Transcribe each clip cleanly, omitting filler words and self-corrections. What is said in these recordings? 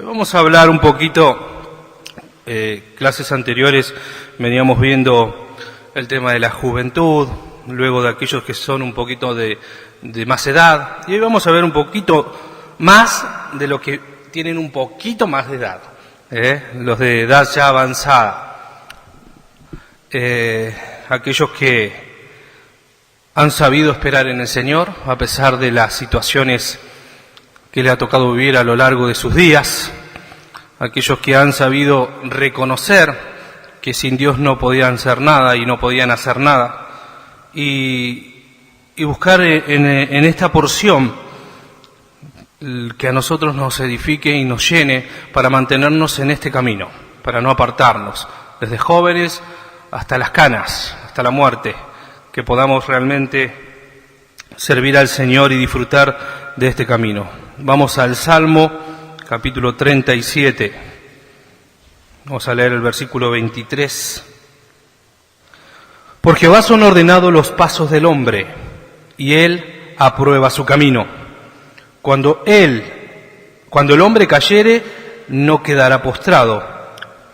Vamos a hablar un poquito, clases anteriores veníamos viendo el tema de la juventud, luego de aquellos que son un poquito de más edad, y hoy vamos a ver un poquito más de los que tienen un poquito más de edad, los de edad ya avanzada, aquellos que han sabido esperar en el Señor a pesar de las situaciones que le ha tocado vivir a lo largo de sus días, aquellos que han sabido reconocer que sin Dios no podían ser nada y no podían hacer nada, y buscar en esta porción que a nosotros nos edifique y nos llene para mantenernos en este camino, para no apartarnos, desde jóvenes hasta las canas, hasta la muerte, que podamos realmente servir al Señor y disfrutar de este camino. Vamos al Salmo, capítulo 37. Vamos a leer el versículo 23. Por Jehová son ordenados los pasos del hombre, y él aprueba su camino. Cuando el hombre cayere, no quedará postrado.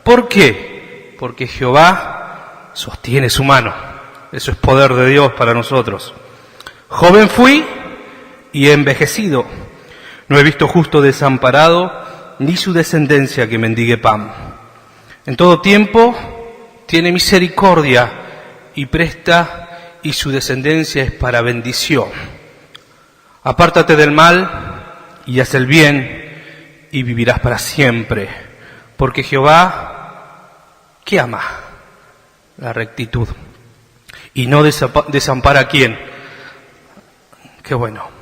¿Por qué? Porque Jehová sostiene su mano. Eso es poder de Dios para nosotros. Joven fui y he envejecido. No he visto justo desamparado, ni su descendencia que mendigue pan. En todo tiempo tiene misericordia y presta, y su descendencia es para bendición. Apártate del mal y haz el bien, y vivirás para siempre. Porque Jehová, ¿qué ama? La rectitud. Y no desampara a quién. Qué bueno.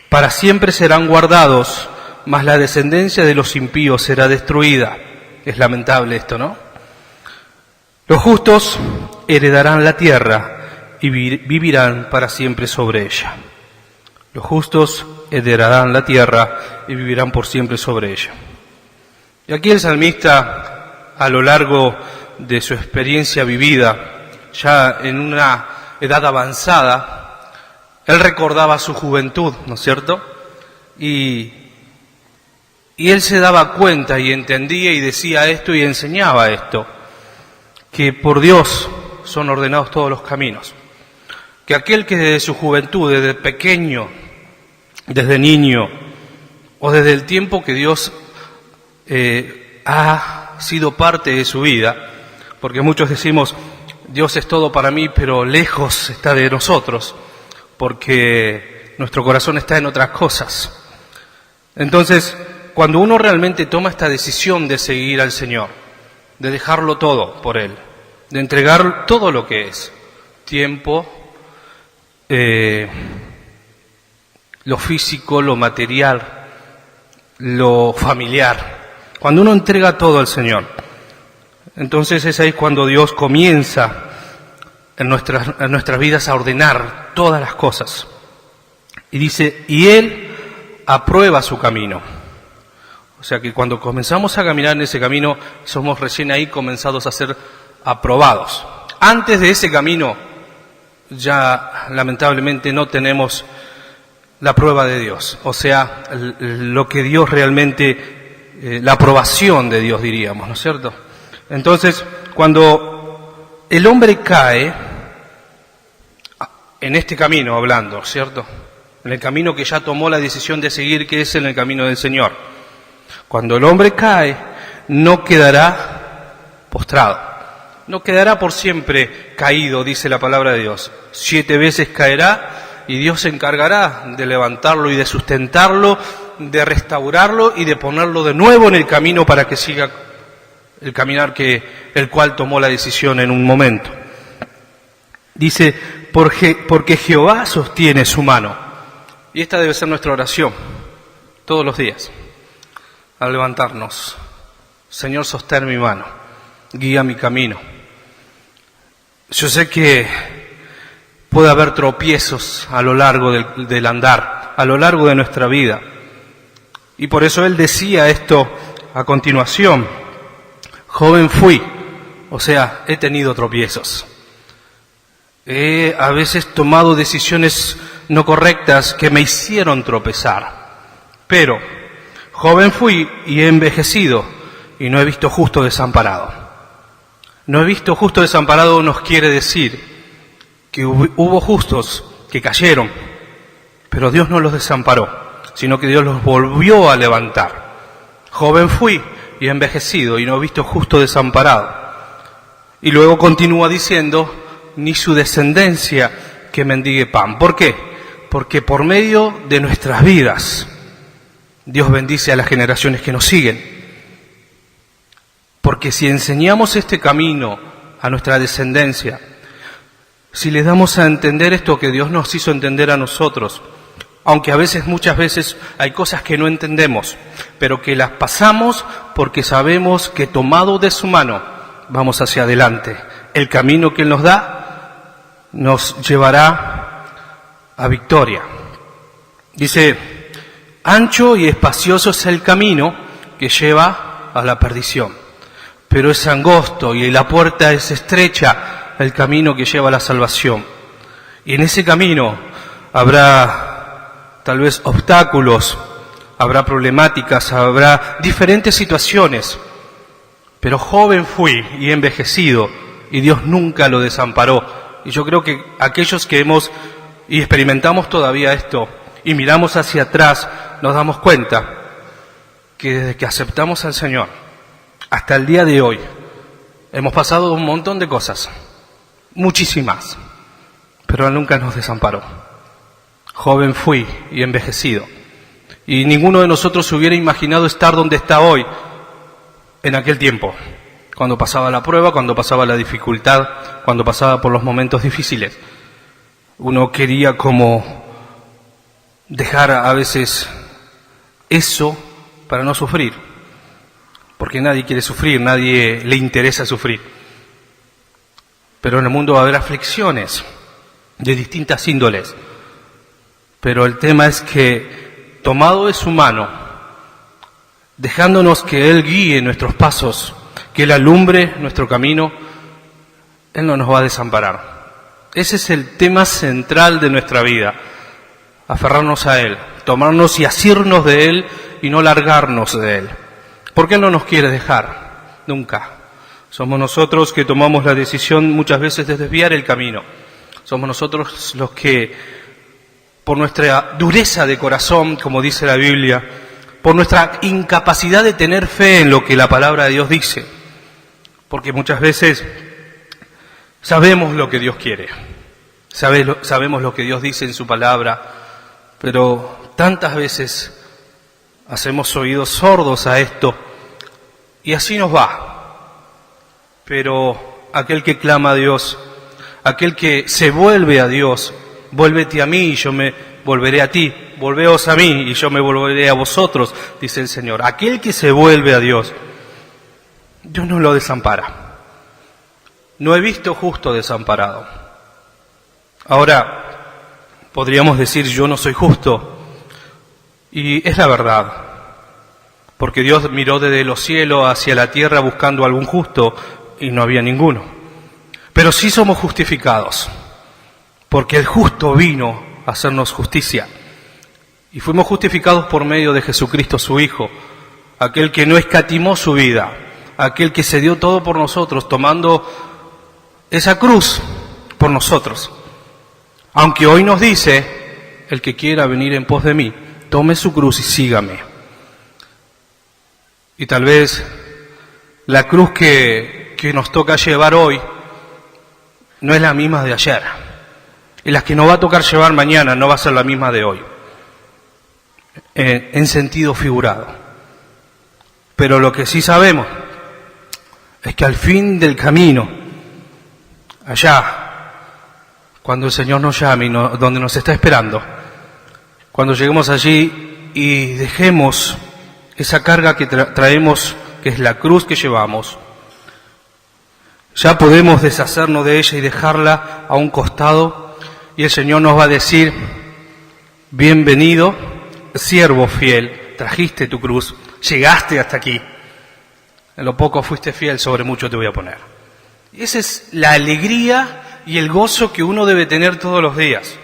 Para siempre serán guardados, mas la descendencia de los impíos será destruida. Es lamentable esto, ¿no? Los justos heredarán la tierra y vivirán para siempre sobre ella. Los justos heredarán la tierra y vivirán por siempre sobre ella. Y aquí el salmista, a lo largo de su experiencia vivida, ya en una edad avanzada, él recordaba su juventud, ¿no es cierto? Y él se daba cuenta y entendía y decía esto y enseñaba esto, que por Dios son ordenados todos los caminos. Que aquel que desde su juventud, desde pequeño, desde niño, o desde el tiempo que Dios ha sido parte de su vida, porque muchos decimos, Dios es todo para mí, pero lejos está de nosotros, porque nuestro corazón está en otras cosas. Entonces, cuando uno realmente toma esta decisión de seguir al Señor, de dejarlo todo por Él, de entregar todo lo que es, tiempo, lo físico, lo material, lo familiar, cuando uno entrega todo al Señor, entonces es ahí cuando Dios comienza en nuestras vidas a ordenar todas las cosas. Y dice, y Él aprueba su camino. O sea que cuando comenzamos a caminar en ese camino, somos recién ahí comenzados a ser aprobados. Antes de ese camino, ya lamentablemente no tenemos la prueba de Dios. O sea, lo que Dios realmente, la aprobación de Dios diríamos, ¿no es cierto? Entonces, cuando el hombre cae, en este camino hablando, ¿cierto? En el camino que ya tomó la decisión de seguir, que es en el camino del Señor. Cuando el hombre cae, no quedará postrado, no quedará por siempre caído, dice la palabra de Dios. 7 veces caerá y Dios se encargará de levantarlo y de sustentarlo, de restaurarlo y de ponerlo de nuevo en el camino para que siga el caminar el cual tomó la decisión en un momento. Dice, porque Jehová sostiene su mano. Y esta debe ser nuestra oración todos los días. Al levantarnos, Señor, sostén mi mano, guía mi camino. Yo sé que puede haber tropiezos a lo largo del andar, a lo largo de nuestra vida. Y por eso él decía esto a continuación. Joven fui, o sea, he tenido tropiezos. He a veces tomado decisiones no correctas que me hicieron tropezar. Pero Joven fui y he envejecido y no he visto justo desamparado. No he visto justo desamparado nos quiere decir que hubo justos que cayeron, pero Dios no los desamparó, sino que Dios los volvió a levantar. Joven fui y he envejecido y no he visto justo desamparado. Y luego continúa diciendo, ni su descendencia que mendigue pan. ¿Por qué? Porque por medio de nuestras vidas Dios bendice a las generaciones que nos siguen. Porque si enseñamos este camino a nuestra descendencia, si les damos a entender esto que Dios nos hizo entender a nosotros, aunque a veces, muchas veces, hay cosas que no entendemos, pero que las pasamos porque sabemos que tomado de su mano vamos hacia adelante. El camino que Él nos da nos llevará a victoria. Dice, ancho y espacioso es el camino que lleva a la perdición, pero es angosto y la puerta es estrecha, el camino que lleva a la salvación. Y en ese camino habrá tal vez obstáculos, habrá problemáticas, habrá diferentes situaciones, pero joven fui y envejecido y Dios nunca lo desamparó. Y yo creo que aquellos que hemos y experimentamos todavía esto y miramos hacia atrás, nos damos cuenta que desde que aceptamos al Señor hasta el día de hoy hemos pasado un montón de cosas, muchísimas, pero Él nunca nos desamparó. Joven fui y envejecido, y ninguno de nosotros hubiera imaginado estar donde está hoy en aquel tiempo, cuando pasaba la prueba, cuando pasaba la dificultad, cuando pasaba por los momentos difíciles. Uno quería como dejar a veces eso para no sufrir, porque nadie quiere sufrir, nadie le interesa sufrir. Pero en el mundo va a haber aflicciones de distintas índoles. Pero el tema es que, tomado de su mano, dejándonos que Él guíe nuestros pasos, que Él alumbre nuestro camino, Él no nos va a desamparar. Ese es el tema central de nuestra vida, aferrarnos a Él, tomarnos y asirnos de Él y no largarnos de Él. Porque Él no nos quiere dejar, nunca. Somos nosotros que tomamos la decisión muchas veces de desviar el camino. Somos nosotros los que, por nuestra dureza de corazón, como dice la Biblia, por nuestra incapacidad de tener fe en lo que la palabra de Dios dice, porque muchas veces sabemos lo que Dios quiere, sabemos lo que Dios dice en su palabra, pero tantas veces hacemos oídos sordos a esto y así nos va. Pero aquel que clama a Dios, aquel que se vuelve a Dios, vuélvete a mí y yo me volveré a ti, volveos a mí y yo me volveré a vosotros, dice el Señor. Aquel que se vuelve a Dios, Dios no lo desampara. No he visto justo desamparado. Ahora, podríamos decir, yo no soy justo. Y es la verdad, porque Dios miró desde los cielos hacia la tierra buscando algún justo y no había ninguno. Pero sí somos justificados, porque el justo vino a hacernos justicia. Y fuimos justificados por medio de Jesucristo, su Hijo, aquel que no escatimó su vida, aquel que se dio todo por nosotros, tomando esa cruz por nosotros. Aunque hoy nos dice, el que quiera venir en pos de mí, tome su cruz y sígame. Y tal vez la cruz que nos toca llevar hoy no es la misma de ayer. Y la que nos va a tocar llevar mañana no va a ser la misma de hoy. En sentido figurado. Pero lo que sí sabemos es que al fin del camino, allá, cuando el Señor nos llame y donde nos está esperando, cuando lleguemos allí y dejemos esa carga que traemos, que es la cruz que llevamos, ya podemos deshacernos de ella y dejarla a un costado, y el Señor nos va a decir, bienvenido, siervo fiel, trajiste tu cruz, llegaste hasta aquí, en lo poco fuiste fiel, sobre mucho te voy a poner. Y esa es la alegría y el gozo que uno debe tener todos los días,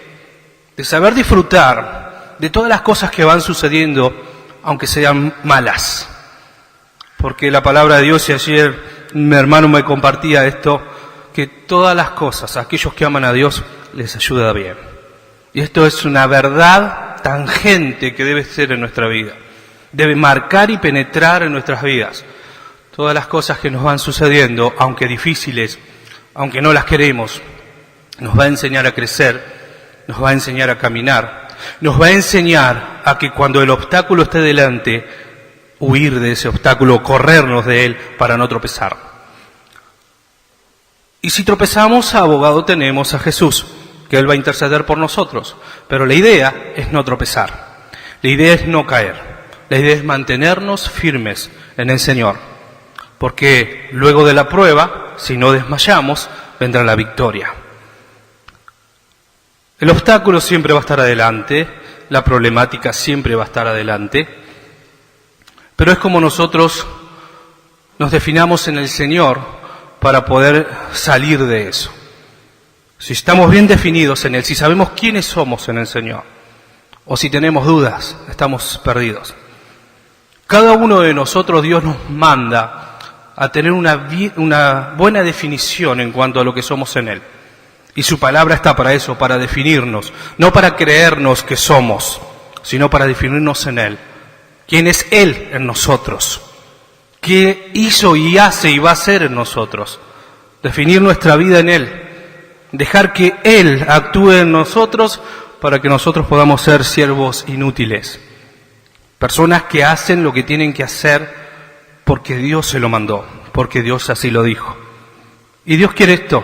de saber disfrutar de todas las cosas que van sucediendo aunque sean malas. Porque la palabra de Dios, y ayer mi hermano me compartía esto, que todas las cosas, a aquellos que aman a Dios, les ayuda bien. Y esto es una verdad tangente que debe ser en nuestra vida. Debe marcar y penetrar en nuestras vidas. Todas las cosas que nos van sucediendo, aunque difíciles, aunque no las queremos, nos va a enseñar a crecer, nos va a enseñar a caminar, nos va a enseñar a que cuando el obstáculo esté delante, huir de ese obstáculo, corrernos de él para no tropezar. Y si tropezamos, abogado tenemos a Jesús, que Él va a interceder por nosotros. Pero la idea es no tropezar, la idea es no caer, la idea es mantenernos firmes en el Señor. Porque luego de la prueba, si no desmayamos, vendrá la victoria. El obstáculo siempre va a estar adelante, la problemática siempre va a estar adelante, pero es como nosotros nos definamos en el Señor para poder salir de eso. Si estamos bien definidos en Él, si sabemos quiénes somos en el Señor, o si tenemos dudas, estamos perdidos. Cada uno de nosotros Dios nos manda a tener una buena definición en cuanto a lo que somos en Él. Y su palabra está para eso, para definirnos, no para creernos que somos, sino para definirnos en Él. ¿Quién es Él en nosotros? ¿Qué hizo y hace y va a hacer en nosotros? Definir nuestra vida en Él. Dejar que Él actúe en nosotros para que nosotros podamos ser siervos inútiles. Personas que hacen lo que tienen que hacer porque Dios se lo mandó, porque Dios así lo dijo. Y Dios quiere esto,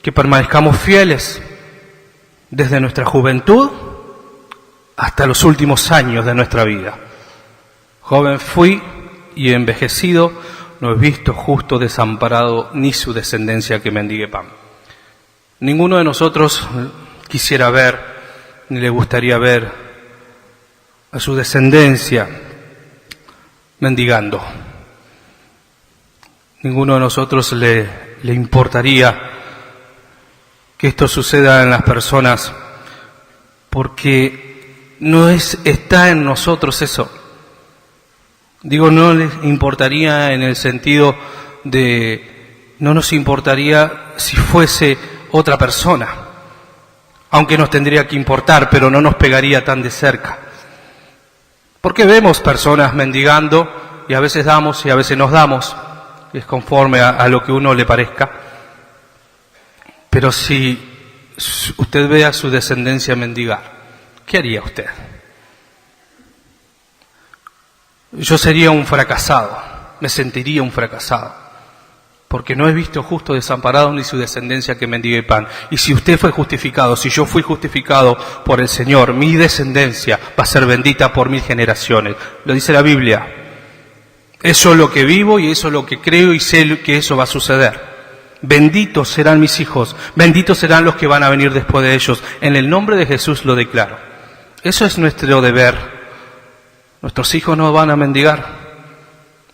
que permanezcamos fieles desde nuestra juventud hasta los últimos años de nuestra vida. Joven fui y envejecido, no he visto justo desamparado ni su descendencia que mendigue pan. Ninguno de nosotros quisiera ver, ni le gustaría ver a su descendencia mendigando. Ninguno de nosotros le importaría que esto suceda en las personas, porque no está en nosotros eso. Digo, no les importaría en el sentido de, no nos importaría si fuese otra persona, aunque nos tendría que importar, pero no nos pegaría tan de cerca. Porque vemos personas mendigando y a veces damos y a veces nos damos, y es conforme a lo que uno le parezca. Pero si usted ve a su descendencia mendigar, ¿qué haría usted? Yo sería un fracasado, me sentiría un fracasado, porque no he visto justo desamparado ni su descendencia que mendigue pan. Y si usted fue justificado, si yo fui justificado por el Señor, mi descendencia va a ser bendita por 1000 generaciones. Lo dice la Biblia. Eso es lo que vivo y eso es lo que creo y sé que eso va a suceder. Benditos serán mis hijos, benditos serán los que van a venir después de ellos. En el nombre de Jesús lo declaro. Eso es nuestro deber. Nuestros hijos no van a mendigar,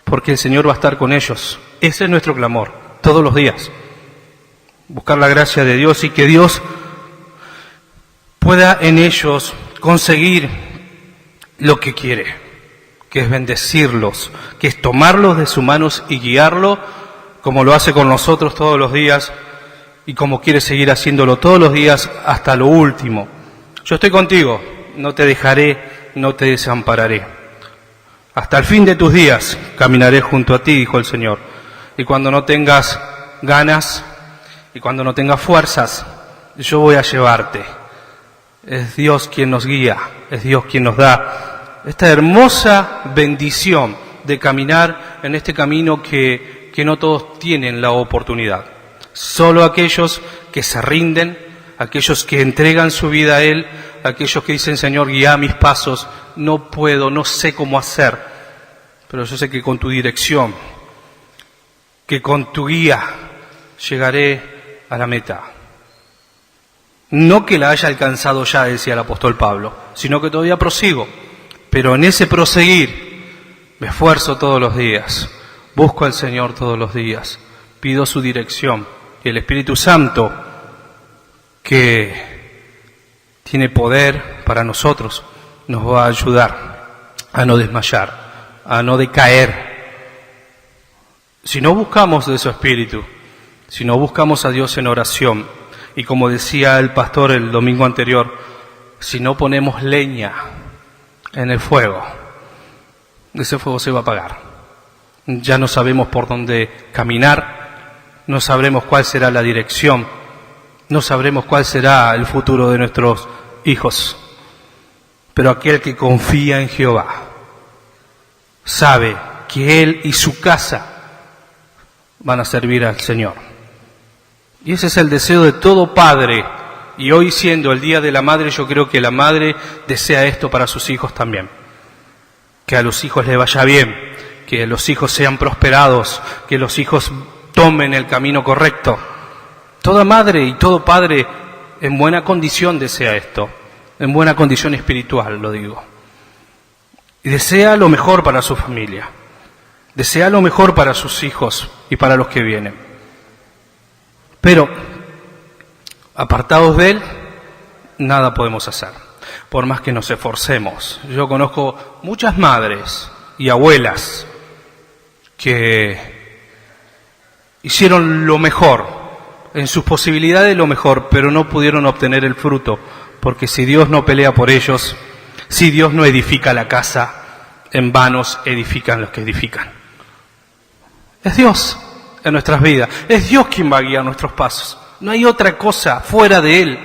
porque el Señor va a estar con ellos. Ese es nuestro clamor, todos los días. Buscar la gracia de Dios y que Dios pueda en ellos conseguir lo que quiere, que es bendecirlos, que es tomarlos de sus manos y guiarlos, como lo hace con nosotros todos los días y como quiere seguir haciéndolo todos los días hasta lo último. Yo estoy contigo, no te dejaré, no te desampararé. Hasta el fin de tus días caminaré junto a ti, dijo el Señor. Y cuando no tengas ganas y cuando no tengas fuerzas, yo voy a llevarte. Es Dios quien nos guía, es Dios quien nos da esta hermosa bendición de caminar en este camino que no todos tienen la oportunidad. Solo aquellos que se rinden, aquellos que entregan su vida a Él, aquellos que dicen, Señor, guía mis pasos, no puedo, no sé cómo hacer, pero yo sé que con tu dirección, que con tu guía, llegaré a la meta. No que la haya alcanzado ya, decía el apóstol Pablo, sino que todavía prosigo, pero en ese proseguir me esfuerzo todos los días, busco al Señor todos los días, pido su dirección, y el Espíritu Santo, que tiene poder para nosotros, nos va a ayudar a no desmayar, a no decaer. Si no buscamos de su Espíritu, si no buscamos a Dios en oración, y como decía el pastor el domingo anterior, si no ponemos leña en el fuego, ese fuego se va a apagar. Ya no sabemos por dónde caminar, no sabremos cuál será la dirección, no sabremos cuál será el futuro de nuestros hijos. Pero aquel que confía en Jehová sabe que él y su casa van a servir al Señor. Y ese es el deseo de todo padre. Y hoy, siendo el Día de la Madre, yo creo que la madre desea esto para sus hijos también. Que a los hijos les vaya bien, que los hijos sean prosperados, que los hijos tomen el camino correcto. Toda madre y todo padre en buena condición desea esto, en buena condición espiritual, lo digo. Y desea lo mejor para su familia, desea lo mejor para sus hijos y para los que vienen. Pero, apartados de Él, nada podemos hacer, por más que nos esforcemos. Yo conozco muchas madres y abuelas que hicieron lo mejor, en sus posibilidades lo mejor, pero no pudieron obtener el fruto, porque si Dios no pelea por ellos, si Dios no edifica la casa, en vanos edifican los que edifican. Es Dios en nuestras vidas, es Dios quien va a guiar nuestros pasos, no hay otra cosa fuera de Él.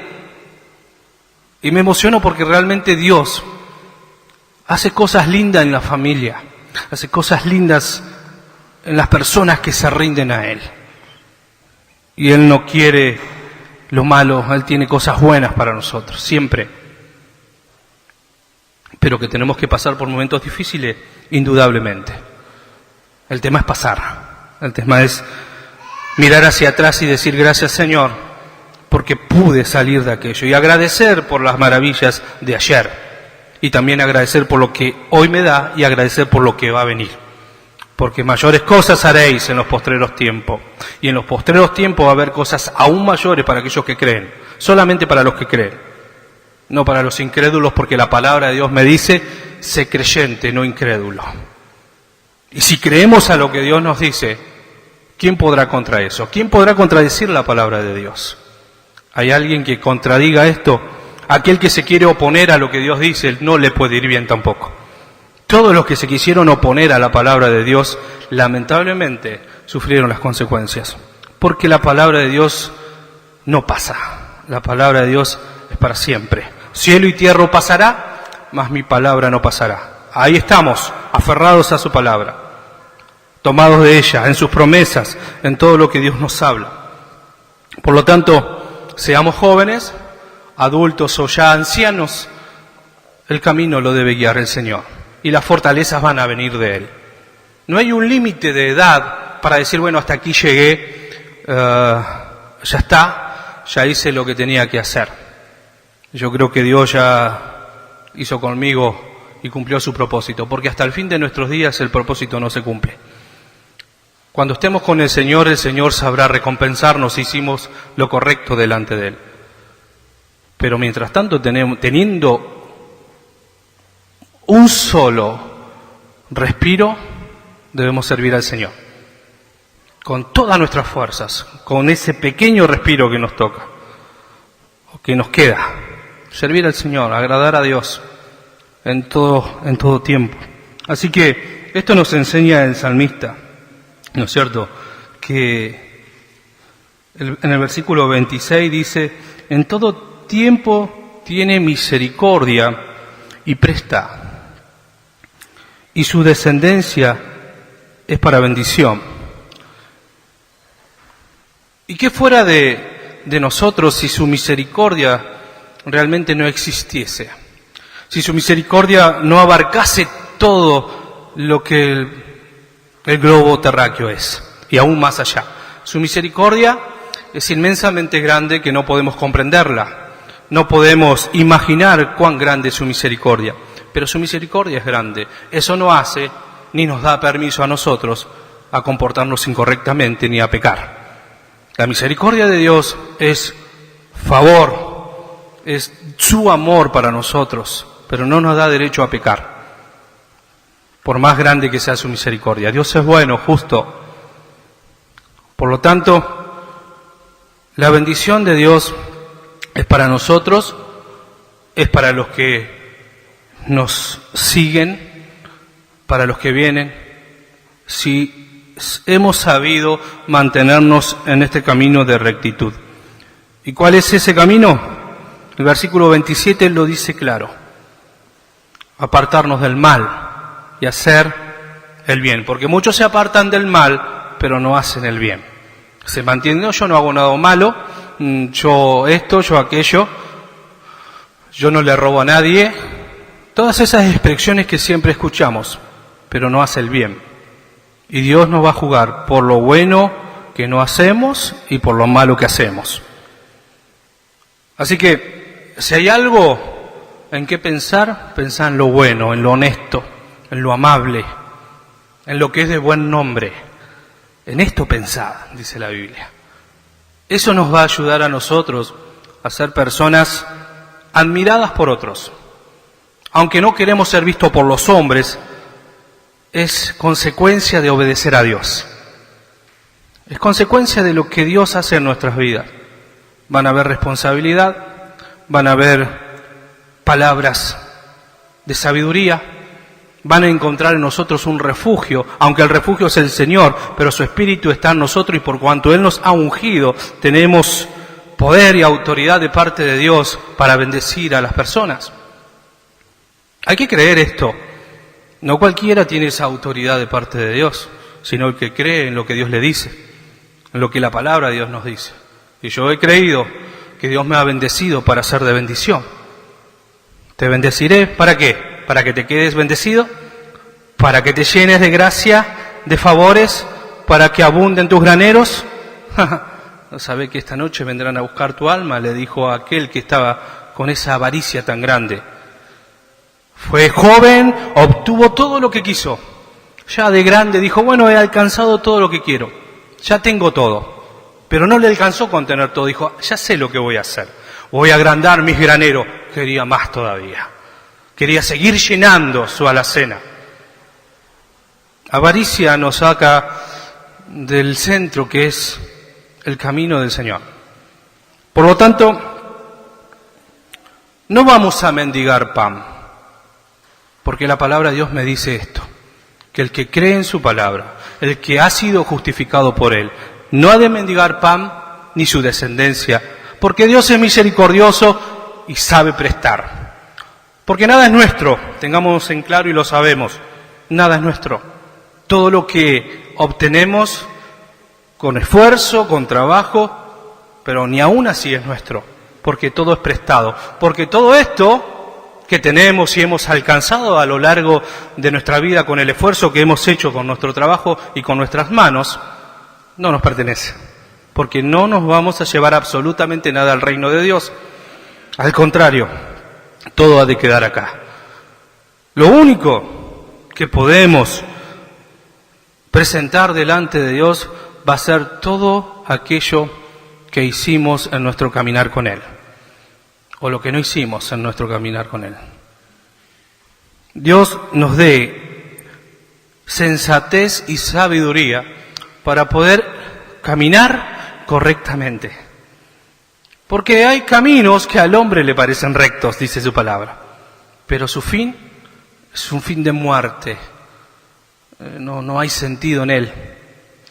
Y me emociono porque realmente Dios hace cosas lindas en la familia, hace cosas lindas en las personas que se rinden a Él. Y Él no quiere lo malo, Él tiene cosas buenas para nosotros, siempre. Pero que tenemos que pasar por momentos difíciles, indudablemente. El tema es pasar. El tema es mirar hacia atrás y decir gracias, Señor, porque pude salir de aquello. Y agradecer por las maravillas de ayer. Y también agradecer por lo que hoy me da y agradecer por lo que va a venir. Porque mayores cosas haréis en los postreros tiempos. Y en los postreros tiempos va a haber cosas aún mayores para aquellos que creen. Solamente para los que creen. No para los incrédulos, porque la palabra de Dios me dice, sé creyente, no incrédulo. Y si creemos a lo que Dios nos dice, ¿quién podrá contra eso? ¿Quién podrá contradecir la palabra de Dios? ¿Hay alguien que contradiga esto? Aquel que se quiere oponer a lo que Dios dice, no le puede ir bien tampoco. Todos los que se quisieron oponer a la palabra de Dios, lamentablemente, sufrieron las consecuencias. Porque la palabra de Dios no pasa. La palabra de Dios es para siempre. Cielo y tierra pasará, mas mi palabra no pasará. Ahí estamos, aferrados a su palabra, tomados de ella, en sus promesas, en todo lo que Dios nos habla. Por lo tanto, seamos jóvenes, adultos o ya ancianos, el camino lo debe guiar el Señor. Y las fortalezas van a venir de Él. No hay un límite de edad para decir, bueno, hasta aquí llegué, ya está, ya hice lo que tenía que hacer. Yo creo que Dios ya hizo conmigo y cumplió su propósito, porque hasta el fin de nuestros días el propósito no se cumple. Cuando estemos con el Señor sabrá recompensarnos si hicimos lo correcto delante de Él. Pero mientras tanto, teniendo un solo respiro, debemos servir al Señor. Con todas nuestras fuerzas, con ese pequeño respiro que nos toca, o que nos queda. Servir al Señor, agradar a Dios en todo tiempo. Así que esto nos enseña el salmista, ¿no es cierto? Que en el versículo 26 dice, en todo tiempo tiene misericordia y presta, y su descendencia es para bendición. ¿Y qué fuera de nosotros si su misericordia realmente no existiese? Si su misericordia no abarcase todo lo que el globo terráqueo es, y aún más allá. Su misericordia es inmensamente grande que no podemos comprenderla. No podemos imaginar cuán grande es su misericordia, pero su misericordia es grande. Eso no hace ni nos da permiso a nosotros a comportarnos incorrectamente ni a pecar. La misericordia de Dios es favor, es su amor para nosotros, pero no nos da derecho a pecar. por más grande que sea su misericordia. Dios es bueno, justo. Por lo tanto, la bendición de Dios es para nosotros, es para los que nos siguen, para los que vienen, si hemos sabido mantenernos en este camino de rectitud. ¿Y cuál es ese camino? El versículo 27 lo dice claro: apartarnos del mal y hacer el bien, porque muchos se apartan del mal, pero no hacen el bien. Se mantienen: no, yo no hago nada malo, yo esto, yo aquello, yo no le robo a nadie. Todas esas expresiones que siempre escuchamos, pero no hace el bien. Y Dios nos va a juzgar por lo bueno que no hacemos y por lo malo que hacemos. Así que, si hay algo en qué pensar, pensá en lo bueno, en lo honesto, en lo amable, en lo que es de buen nombre. En esto pensad, dice la Biblia. Eso nos va a ayudar a nosotros a ser personas admiradas por otros. Aunque no queremos ser vistos por los hombres, es consecuencia de obedecer a Dios. Es consecuencia de lo que Dios hace en nuestras vidas. Van a haber responsabilidad, van a haber palabras de sabiduría, van a encontrar en nosotros un refugio, aunque el refugio es el Señor, pero su Espíritu está en nosotros, y por cuanto Él nos ha ungido, tenemos poder y autoridad de parte de Dios para bendecir a las personas. Hay que creer esto. No cualquiera tiene esa autoridad de parte de Dios, sino el que cree en lo que Dios le dice, en lo que la palabra de Dios nos dice. Y yo he creído que Dios me ha bendecido para ser de bendición. Te bendeciré, ¿para qué? ¿Para que te quedes bendecido? ¿Para que te llenes de gracia, de favores? ¿Para que abunden tus graneros? ¿No sabés que esta noche vendrán a buscar tu alma?, le dijo a aquel que estaba con esa avaricia tan grande. Fue joven, obtuvo todo lo que quiso. Ya de grande dijo: bueno, he alcanzado todo lo que quiero, ya tengo todo. Pero no le alcanzó con tener todo, dijo: ya sé lo que voy a hacer, voy a agrandar mis graneros. Quería más todavía, quería seguir llenando su alacena. Avaricia nos saca del centro, que es el camino del Señor. Por lo tanto, no vamos a mendigar pan, porque la palabra de Dios me dice esto, que el que cree en su palabra, el que ha sido justificado por Él, no ha de mendigar pan ni su descendencia, porque Dios es misericordioso y sabe prestar. Porque nada es nuestro, tengamos en claro y lo sabemos, nada es nuestro. Todo lo que obtenemos con esfuerzo, con trabajo, pero ni aún así es nuestro, porque todo es prestado. Porque todo esto que tenemos y hemos alcanzado a lo largo de nuestra vida con el esfuerzo que hemos hecho con nuestro trabajo y con nuestras manos, no nos pertenece, porque no nos vamos a llevar absolutamente nada al reino de Dios. Al contrario, todo ha de quedar acá. Lo único que podemos presentar delante de Dios va a ser todo aquello que hicimos en nuestro caminar con Él, o lo que no hicimos en nuestro caminar con Él. Dios nos dé sensatez y sabiduría para poder caminar correctamente. Porque hay caminos que al hombre le parecen rectos, dice su palabra, pero su fin es un fin de muerte. No hay sentido en él.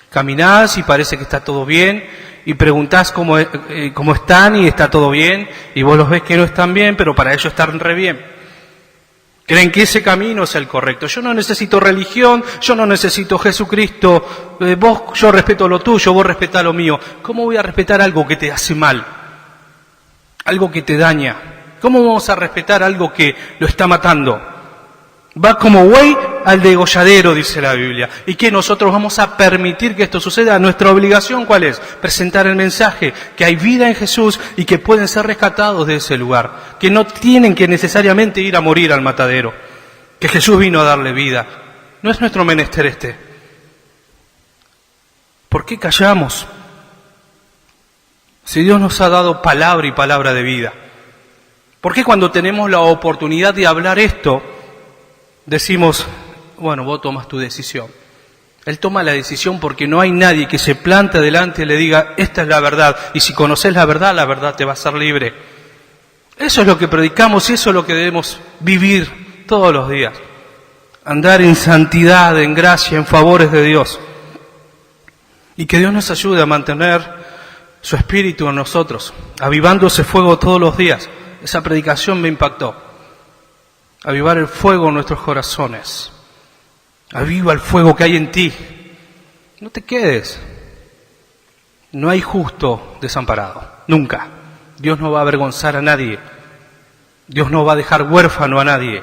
Caminás y parece que está todo bien, y preguntás cómo están y está todo bien, y vos los ves que no están bien, pero para ellos están re bien. Creen que ese camino es el correcto. Yo no necesito religión, yo no necesito Jesucristo, yo respeto lo tuyo, vos respetá lo mío. ¿Cómo voy a respetar algo que te hace mal? Algo que te daña. ¿Cómo vamos a respetar algo que lo está matando? Va como buey al degolladero, dice la Biblia. ¿Y qué? Nosotros vamos a permitir que esto suceda. Nuestra obligación, ¿cuál es? Presentar el mensaje, que hay vida en Jesús y que pueden ser rescatados de ese lugar, que no tienen que necesariamente ir a morir al matadero, que Jesús vino a darle vida. No es nuestro menester este. ¿Por qué callamos? Si Dios nos ha dado palabra y palabra de vida, ¿por qué cuando tenemos la oportunidad de hablar esto decimos: bueno, vos tomas tu decisión. Él toma la decisión porque no hay nadie que se plante delante y le diga, esta es la verdad, y si conoces la verdad te va a hacer libre. Eso es lo que predicamos y eso es lo que debemos vivir todos los días. Andar en santidad, en gracia, en favores de Dios. Y que Dios nos ayude a mantener su espíritu en nosotros, avivando ese fuego todos los días. Esa predicación me impactó. Avivar el fuego en nuestros corazones. Aviva el fuego que hay en ti. No te quedes. No hay justo desamparado. Nunca. Dios no va a avergonzar a nadie. Dios no va a dejar huérfano a nadie.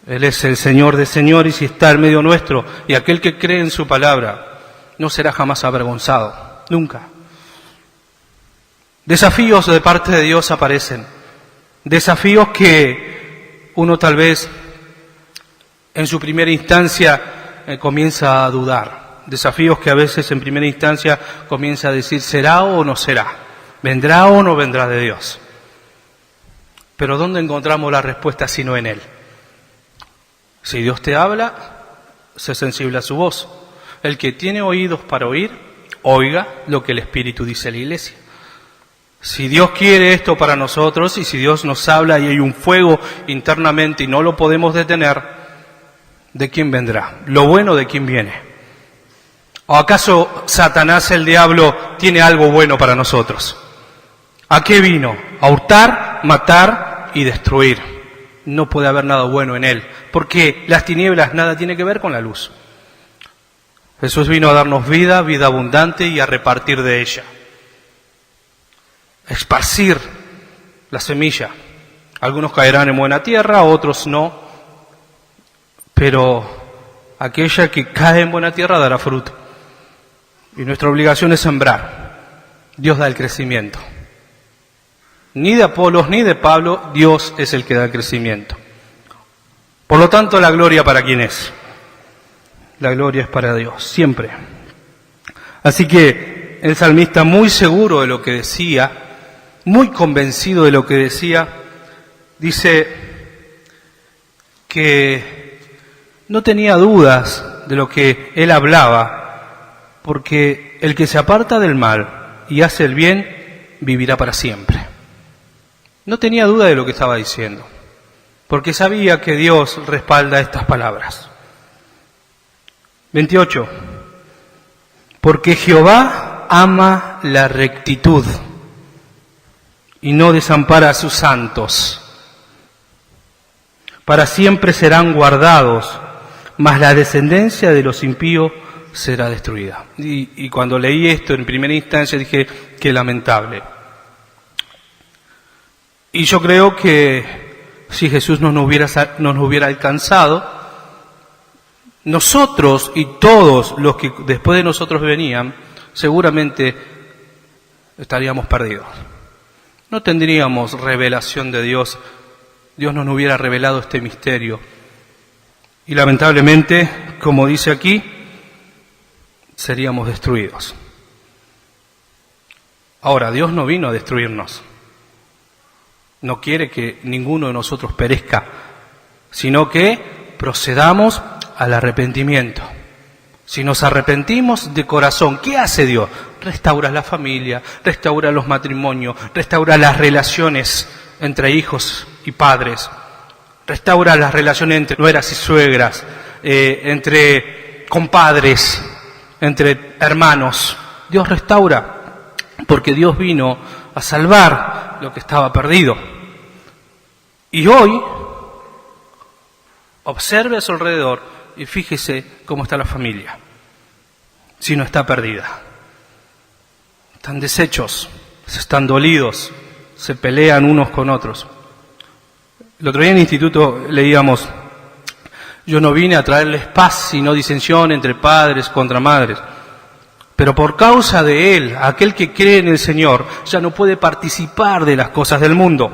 Él es el Señor de señores y está en medio nuestro. Y aquel que cree en su palabra no será jamás avergonzado. Nunca. Desafíos de parte de Dios aparecen. Desafíos que uno tal vez en su primera instancia comienza a dudar. Desafíos que a veces en primera instancia comienza a decir, ¿será o no será? ¿Vendrá o no vendrá de Dios? Pero ¿dónde encontramos la respuesta sino en Él? Si Dios te habla, sé sensible a su voz. El que tiene oídos para oír, oiga lo que el Espíritu dice a la iglesia. Si Dios quiere esto para nosotros y si Dios nos habla y hay un fuego internamente y no lo podemos detener, ¿de quién vendrá? Lo bueno, ¿de quién viene? ¿O acaso Satanás, el diablo, tiene algo bueno para nosotros? ¿A qué vino? A hurtar, matar y destruir. No puede haber nada bueno en él, porque las tinieblas nada tiene que ver con la luz. Jesús vino a darnos vida, vida abundante y a repartir de ella. A esparcir la semilla. Algunos caerán en buena tierra, otros no. Pero aquella que cae en buena tierra dará fruto. Y nuestra obligación es sembrar. Dios da el crecimiento. Ni de Apolos ni de Pablo, Dios es el que da el crecimiento. Por lo tanto, la gloria para quién es. La gloria es para Dios, siempre. Así que el salmista, muy seguro de lo que decía, muy convencido de lo que decía, dice que no tenía dudas de lo que él hablaba, porque el que se aparta del mal y hace el bien, vivirá para siempre. No tenía duda de lo que estaba diciendo, porque sabía que Dios respalda estas palabras. 28. Porque Jehová ama la rectitud y no desampara a sus santos. Para siempre serán guardados, mas la descendencia de los impíos será destruida. Y cuando leí esto en primera instancia dije, qué lamentable. Y yo creo que si Jesús no nos hubiera alcanzado, nosotros y todos los que después de nosotros venían, seguramente estaríamos perdidos. No tendríamos revelación de Dios. Dios no nos hubiera revelado este misterio. Y lamentablemente, como dice aquí, seríamos destruidos. Ahora, Dios no vino a destruirnos. No quiere que ninguno de nosotros perezca, sino que procedamos al arrepentimiento. Si nos arrepentimos de corazón, ¿qué hace Dios? Restaura la familia, restaura los matrimonios, restaura las relaciones entre hijos y padres, restaura las relaciones entre nueras y suegras, entre compadres, entre hermanos. Dios restaura, porque Dios vino a salvar lo que estaba perdido. Y hoy, observe a su alrededor y fíjese cómo está la familia, si no está perdida. Están deshechos, están dolidos, se pelean unos con otros. El otro día en el instituto leíamos, yo no vine a traerles paz, sino disensión entre padres contra madres. Pero por causa de él, aquel que cree en el Señor, ya no puede participar de las cosas del mundo,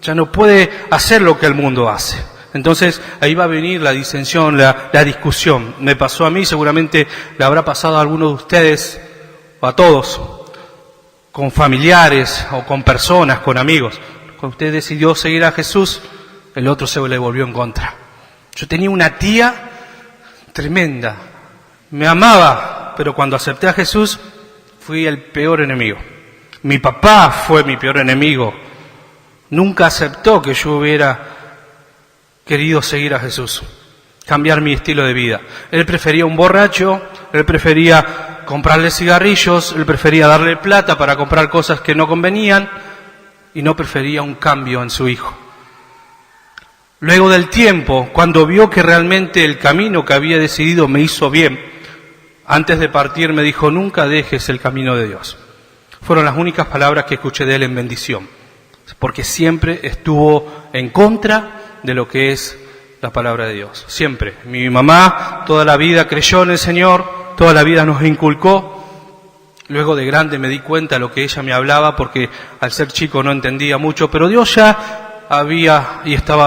ya no puede hacer lo que el mundo hace. Entonces ahí va a venir la disensión, la discusión. Me pasó a mí, seguramente le habrá pasado a algunos de ustedes, o a todos, con familiares o con personas, con amigos. Cuando usted decidió seguir a Jesús, el otro se le volvió en contra. Yo tenía una tía tremenda. Me amaba, pero cuando acepté a Jesús fui el peor enemigo. Mi papá fue mi peor enemigo. Nunca aceptó que yo hubiera querido seguir a Jesús, cambiar mi estilo de vida. Él prefería un borracho, él prefería comprarle cigarrillos, él prefería darle plata para comprar cosas que no convenían y no prefería un cambio en su hijo. Luego del tiempo, cuando vio que realmente el camino que había decidido me hizo bien, antes de partir me dijo: nunca dejes el camino de Dios. Fueron las únicas palabras que escuché de él en bendición, porque siempre estuvo en contra de lo que es la palabra de Dios. Siempre. Mi mamá toda la vida creyó en el Señor, toda la vida nos inculcó. Luego de grande me di cuenta de lo que ella me hablaba, porque al ser chico no entendía mucho, pero Dios ya había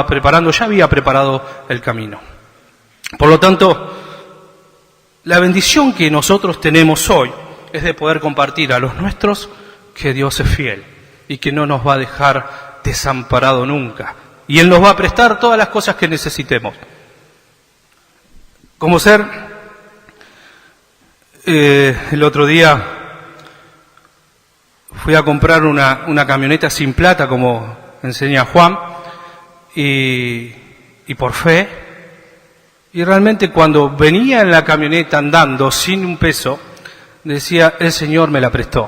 preparado el camino. Por lo tanto, la bendición que nosotros tenemos hoy es de poder compartir a los nuestros que Dios es fiel y que no nos va a dejar desamparado nunca. Y Él nos va a prestar todas las cosas que necesitemos. Como ser, el otro día fui a comprar una camioneta sin plata, como enseña Juan, y por fe. Y realmente cuando venía en la camioneta andando sin un peso, decía: el Señor me la prestó.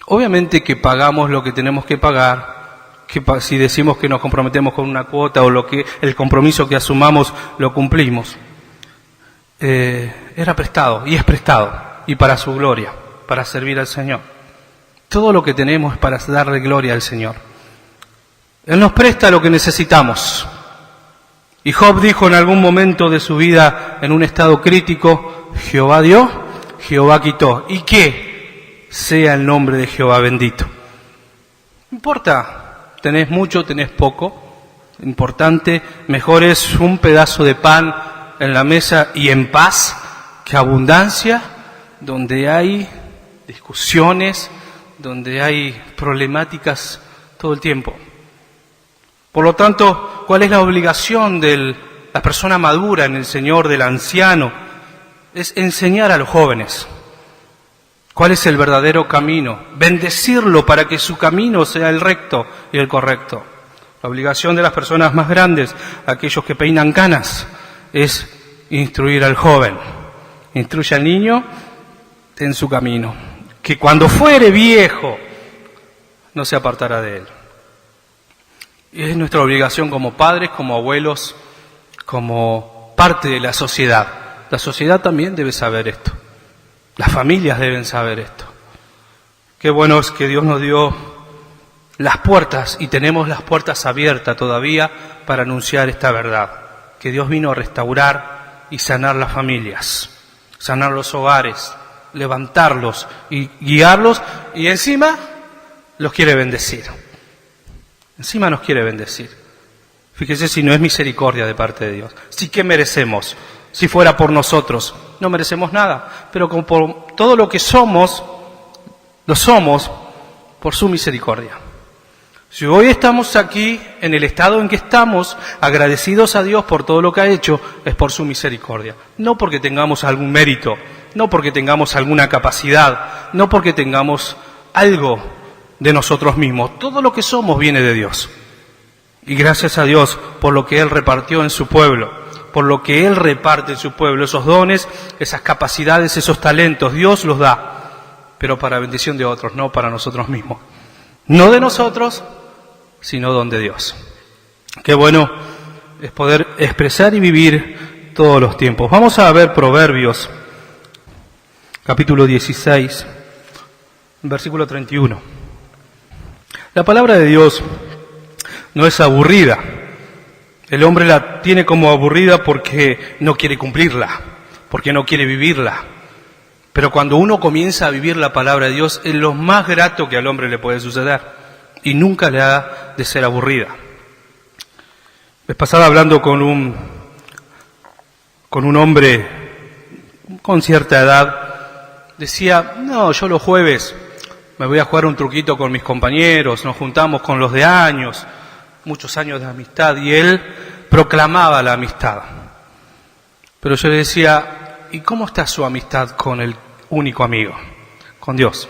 Obviamente que pagamos lo que tenemos que pagar, que si decimos que nos comprometemos con una cuota o el compromiso que asumamos lo cumplimos. Era prestado y es prestado, y para su gloria, para servir al Señor. Todo lo que tenemos es para darle gloria al Señor. Él nos presta lo que necesitamos. Y Job dijo en algún momento de su vida, en un estado crítico: Jehová dio, Jehová quitó, y que sea el nombre de Jehová bendito. No importa, tenés mucho, tenés poco, importante, mejor es un pedazo de pan en la mesa y en paz, que abundancia, donde hay discusiones, donde hay problemáticas todo el tiempo. Por lo tanto, ¿cuál es la obligación de la persona madura en el Señor, del anciano? Es enseñar a los jóvenes cuál es el verdadero camino, bendecirlo para que su camino sea el recto y el correcto. La obligación de las personas más grandes, aquellos que peinan canas, es instruir al joven. Instruye al niño en su camino, que cuando fuere viejo no se apartará de él. Y es nuestra obligación como padres, como abuelos, como parte de la sociedad. La sociedad también debe saber esto. Las familias deben saber esto. Qué bueno es que Dios nos dio las puertas y tenemos las puertas abiertas todavía para anunciar esta verdad. Que Dios vino a restaurar y sanar las familias, sanar los hogares, levantarlos y guiarlos, y encima los quiere bendecir. Encima nos quiere bendecir. Fíjese si no es misericordia de parte de Dios. Sí que merecemos. Si fuera por nosotros, no merecemos nada. Pero como por todo lo que somos, lo somos por su misericordia. Si hoy estamos aquí en el estado en que estamos, agradecidos a Dios por todo lo que ha hecho, es por su misericordia. No porque tengamos algún mérito, no porque tengamos alguna capacidad, no porque tengamos algo de nosotros mismos. Todo lo que somos viene de Dios. Y gracias a Dios por lo que Él repartió en su pueblo, por lo que Él reparte en su pueblo, esos dones, esas capacidades, esos talentos, Dios los da, pero para bendición de otros, no para nosotros mismos. No de nosotros, sino don de Dios. Qué bueno es poder expresar y vivir todos los tiempos. Vamos a ver Proverbios, capítulo 16, versículo 31. La palabra de Dios no es aburrida. El hombre la tiene como aburrida porque no quiere cumplirla, porque no quiere vivirla. Pero cuando uno comienza a vivir la palabra de Dios, es lo más grato que al hombre le puede suceder. Y nunca le ha de ser aburrida. Vez pasada hablando con un hombre con cierta edad, decía: no, yo los jueves me voy a jugar un truquito con mis compañeros, nos juntamos con los de años, muchos años de amistad, y él proclamaba la amistad. Pero yo le decía, ¿y cómo está su amistad con el único amigo, con Dios?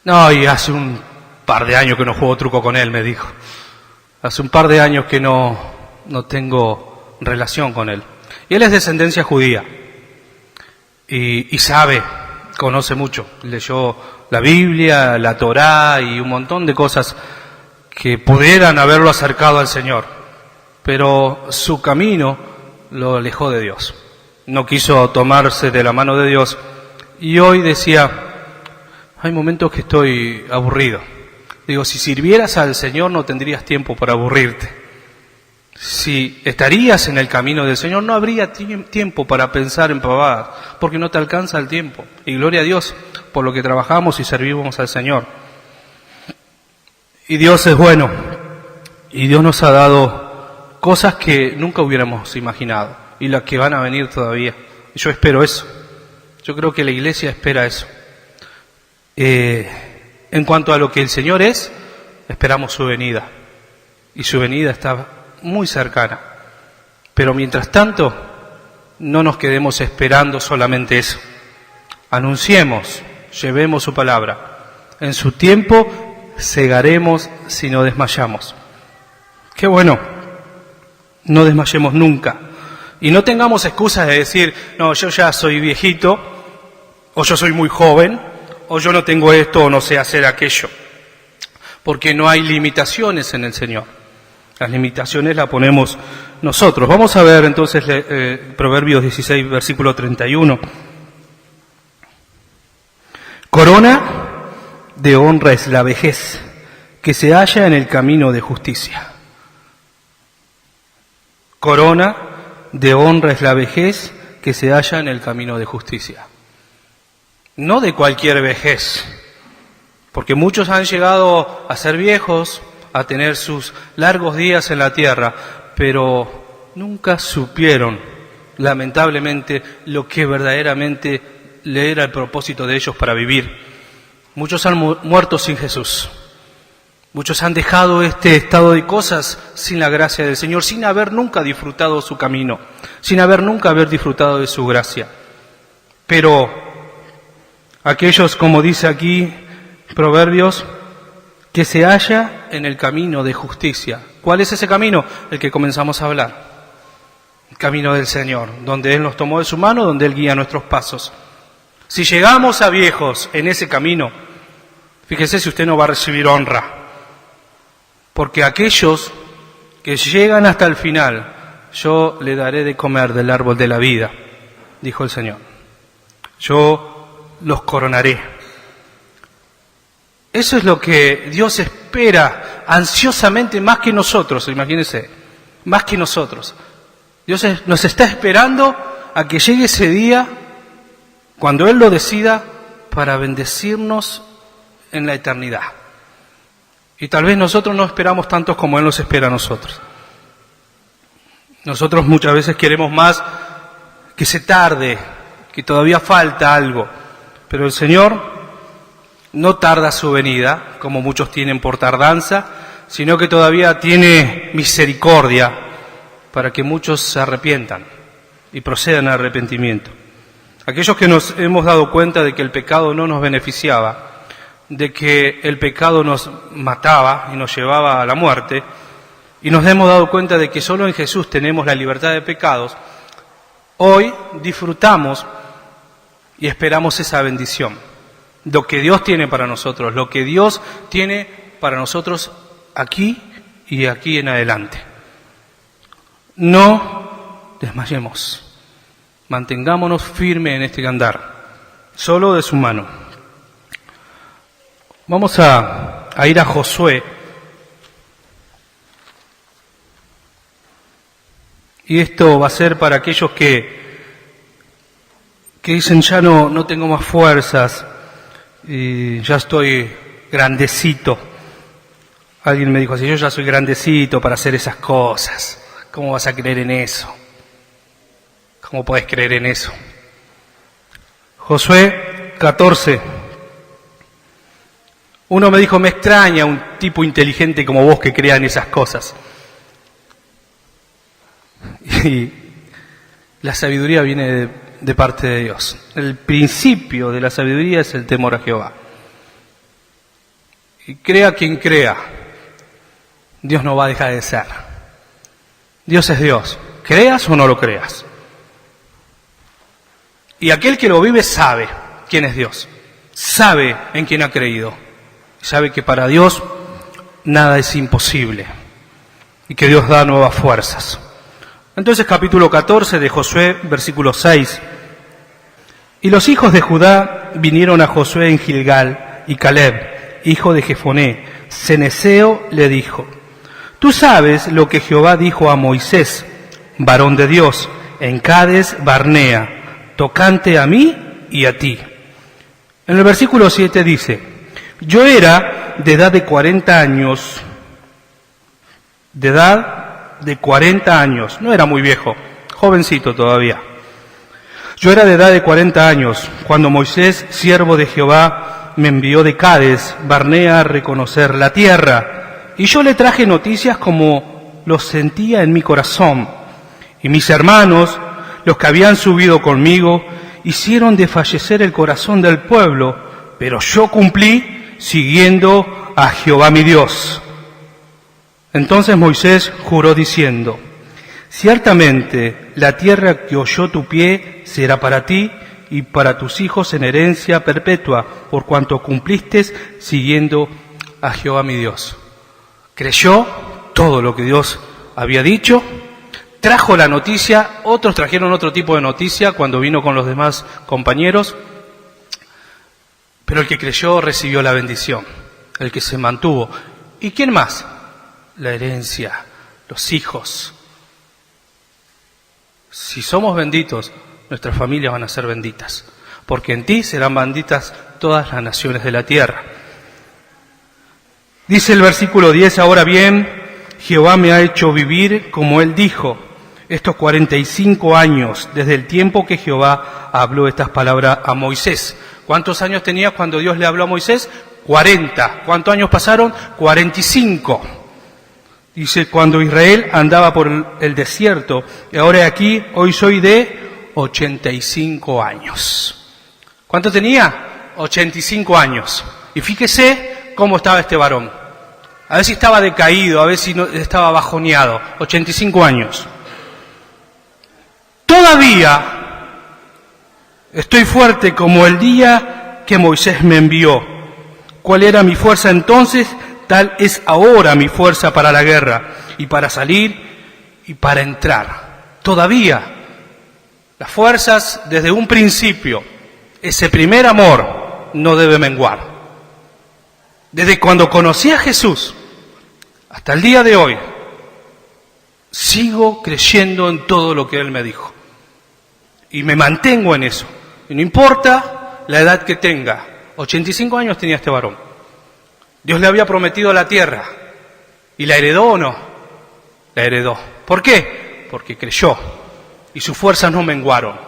No, y hace un par de años que no juego truco con él, me dijo. Hace un par de años que no tengo relación con él. Y él es de descendencia judía. Y sabe, conoce mucho. Leyó la Biblia, la Torá y un montón de cosas que pudieran haberlo acercado al Señor. Pero su camino lo alejó de Dios. No quiso tomarse de la mano de Dios. Y hoy decía, hay momentos que estoy aburrido. Digo, si sirvieras al Señor no tendrías tiempo para aburrirte. Si estarías en el camino del Señor no habría tiempo para pensar en pavadas, porque no te alcanza el tiempo. Y gloria a Dios por lo que trabajamos y servimos al Señor. Y Dios es bueno. Y Dios nos ha dado cosas que nunca hubiéramos imaginado y las que van a venir todavía. Y yo espero eso. Yo creo que la iglesia espera eso. En cuanto a lo que el Señor es, esperamos su venida. Y su venida está muy cercana. Pero mientras tanto, no nos quedemos esperando solamente eso. Anunciemos, llevemos su palabra. En su tiempo segaremos si no desmayamos. Qué bueno, no desmayemos nunca. Y no tengamos excusas de decir, no, yo ya soy viejito, o yo soy muy joven, o yo no tengo esto o no sé hacer aquello. Porque no hay limitaciones en el Señor. Las limitaciones las ponemos nosotros. Vamos a ver entonces Proverbios 16, versículo 31. Corona de honra es la vejez, que se halla en el camino de justicia. Corona de honra es la vejez, que se halla en el camino de justicia. No de cualquier vejez, porque muchos han llegado a ser viejos, a tener sus largos días en la tierra, pero nunca supieron, lamentablemente, lo que verdaderamente le era el propósito de ellos para vivir. Muchos han muerto sin Jesús. Muchos han dejado este estado de cosas sin la gracia del Señor, sin haber nunca disfrutado su camino, sin haber nunca disfrutado de su gracia. Pero aquellos, como dice aquí Proverbios, que se halla en el camino de justicia. ¿Cuál es ese camino? El que comenzamos a hablar. El camino del Señor, donde Él nos tomó de su mano, donde Él guía nuestros pasos. Si llegamos a viejos en ese camino, fíjese si usted no va a recibir honra. Porque aquellos que llegan hasta el final, yo le daré de comer del árbol de la vida, dijo el Señor. Yo los coronaré. Eso es lo que Dios espera ansiosamente más que nosotros, imagínense, más que nosotros. Dios nos está esperando a que llegue ese día, cuando Él lo decida, para bendecirnos en la eternidad. Y tal vez nosotros no esperamos tanto como Él nos espera a nosotros. Nosotros muchas veces queremos más que se tarde, que todavía falta algo, pero el Señor no tarda su venida, como muchos tienen por tardanza, sino que todavía tiene misericordia para que muchos se arrepientan y procedan al arrepentimiento. Aquellos que nos hemos dado cuenta de que el pecado no nos beneficiaba, de que el pecado nos mataba y nos llevaba a la muerte, y nos hemos dado cuenta de que solo en Jesús tenemos la libertad de pecados, hoy disfrutamos y esperamos esa bendición. Lo que Dios tiene para nosotros, lo que Dios tiene para nosotros aquí y aquí en adelante. No desmayemos, mantengámonos firmes en este andar, solo de su mano. Vamos a ir a Josué. Y esto va a ser para aquellos que dicen, ya no tengo más fuerzas, y ya estoy grandecito. Alguien me dijo así, yo ya soy grandecito para hacer esas cosas. ¿Cómo vas a creer en eso? ¿Cómo podés creer en eso? Josué 14. Uno me dijo, me extraña un tipo inteligente como vos que crea en esas cosas. La sabiduría viene de parte de Dios. El principio de la sabiduría es el temor a Jehová. Y crea quien crea, Dios no va a dejar de ser. Dios es Dios, creas o no lo creas. Y aquel que lo vive sabe quién es Dios, sabe en quién ha creído, sabe que para Dios nada es imposible y que Dios da nuevas fuerzas. Entonces, capítulo 14 de Josué, versículo 6. Y los hijos de Judá vinieron a Josué en Gilgal, y Caleb, hijo de Jefoné, cenezeo, le dijo: Tú sabes lo que Jehová dijo a Moisés, varón de Dios, en Cades Barnea, tocante a mí y a ti. En el versículo 7 dice: Yo era de edad de 40 años, no era muy viejo, jovencito todavía. Yo era de edad de 40 años, cuando Moisés, siervo de Jehová, me envió de Cades Barnea a reconocer la tierra, y yo le traje noticias como lo sentía en mi corazón. Y mis hermanos, los que habían subido conmigo, hicieron desfallecer el corazón del pueblo, pero yo cumplí siguiendo a Jehová mi Dios. Entonces Moisés juró diciendo: Ciertamente la tierra que oyó tu pie será para ti y para tus hijos en herencia perpetua, por cuanto cumpliste siguiendo a Jehová mi Dios. Creyó todo lo que Dios había dicho, trajo la noticia, otros trajeron otro tipo de noticia cuando vino con los demás compañeros, pero el que creyó recibió la bendición, el que se mantuvo. ¿Y quién más? La herencia, los hijos. Si somos benditos, nuestras familias van a ser benditas, porque en ti serán benditas todas las naciones de la tierra. Dice el versículo 10, ahora bien, Jehová me ha hecho vivir como él dijo, estos 45 años, desde el tiempo que Jehová habló estas palabras a Moisés. ¿Cuántos años tenía cuando Dios le habló a Moisés? 40. ¿Cuántos años pasaron? 45. Dice, cuando Israel andaba por el desierto, y ahora aquí, hoy soy de 85 años. ¿Cuánto tenía? 85 años. Y fíjese cómo estaba este varón. A ver si estaba decaído, a ver si no, estaba bajoneado. 85 años. Todavía estoy fuerte como el día que Moisés me envió. ¿Cuál era mi fuerza entonces? Tal es ahora mi fuerza para la guerra, y para salir y para entrar. Todavía las fuerzas desde un principio, ese primer amor no debe menguar. Desde cuando conocí a Jesús hasta el día de hoy, sigo creyendo en todo lo que Él me dijo. Y me mantengo en eso. Y no importa la edad que tenga. 85 años tenía este varón. Dios le había prometido la tierra. ¿Y la heredó o no? La heredó. ¿Por qué? Porque creyó. Y sus fuerzas no menguaron.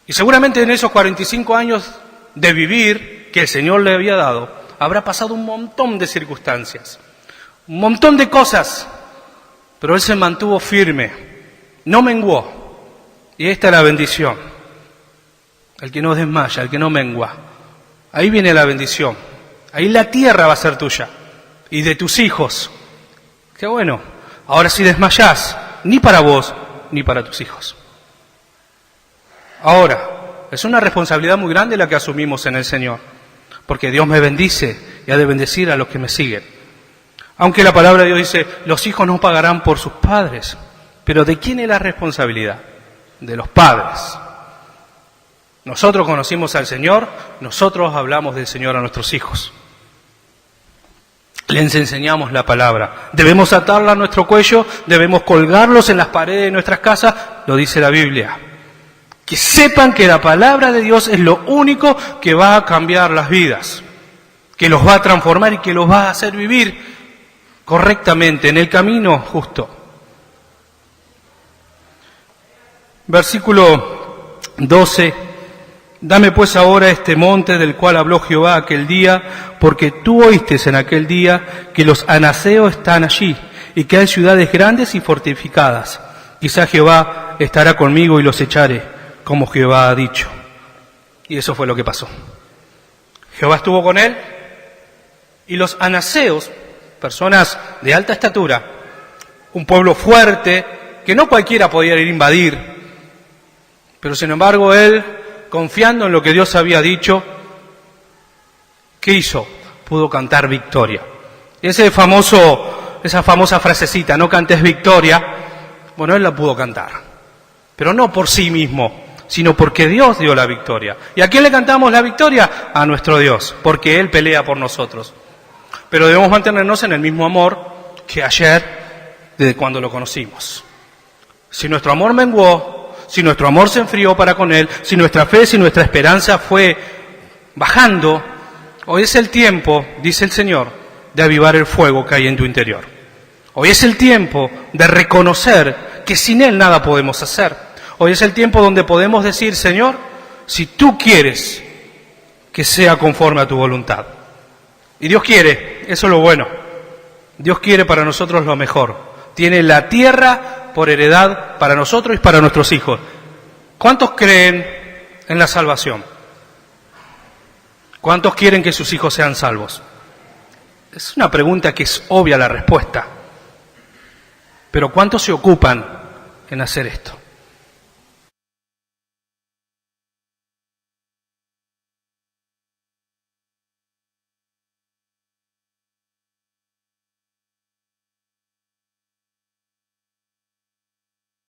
Y seguramente en esos 45 años de vivir que el Señor le había dado, habrá pasado un montón de circunstancias. Un montón de cosas. Pero Él se mantuvo firme. No menguó. Y esta es la bendición. El que no desmaya, el que no mengua. Ahí viene la bendición. Ahí la tierra va a ser tuya. Y de tus hijos. Qué bueno. Ahora si desmayás, ni para vos, ni para tus hijos. Ahora, es una responsabilidad muy grande la que asumimos en el Señor. Porque Dios me bendice y ha de bendecir a los que me siguen. Aunque la palabra de Dios dice, los hijos no pagarán por sus padres. Pero ¿de quién es la responsabilidad? De los padres. Nosotros conocimos al Señor, nosotros hablamos del Señor a nuestros hijos. Les enseñamos la palabra. Debemos atarla a nuestro cuello, debemos colgarlos en las paredes de nuestras casas, lo dice la Biblia. Que sepan que la palabra de Dios es lo único que va a cambiar las vidas, que los va a transformar y que los va a hacer vivir correctamente en el camino justo. Versículo 12. Dame pues ahora este monte del cual habló Jehová aquel día, porque tú oíste en aquel día que los anaseos están allí, y que hay ciudades grandes y fortificadas. Quizá Jehová estará conmigo y los echaré, como Jehová ha dicho. Y eso fue lo que pasó. Jehová estuvo con él, y los anaseos, personas de alta estatura, un pueblo fuerte, que no cualquiera podía ir a invadir, pero sin embargo él, confiando en lo que Dios había dicho, ¿qué hizo? Pudo cantar victoria. Esa famosa frasecita, no cantes victoria, bueno, él la pudo cantar, pero no por sí mismo, sino porque Dios dio la victoria. ¿Y a quién le cantamos la victoria? A nuestro Dios, porque Él pelea por nosotros. Pero debemos mantenernos en el mismo amor que ayer, desde cuando lo conocimos. Si nuestro amor menguó, si nuestro amor se enfrió para con Él, si nuestra fe, si nuestra esperanza fue bajando, hoy es el tiempo, dice el Señor, de avivar el fuego que hay en tu interior. Hoy es el tiempo de reconocer que sin Él nada podemos hacer. Hoy es el tiempo donde podemos decir, Señor, si tú quieres que sea conforme a tu voluntad. Y Dios quiere, eso es lo bueno. Dios quiere para nosotros lo mejor. Tiene la tierra por heredad para nosotros y para nuestros hijos. ¿Cuántos creen en la salvación? ¿Cuántos quieren que sus hijos sean salvos? Es una pregunta que es obvia la respuesta. Pero ¿cuántos se ocupan en hacer esto?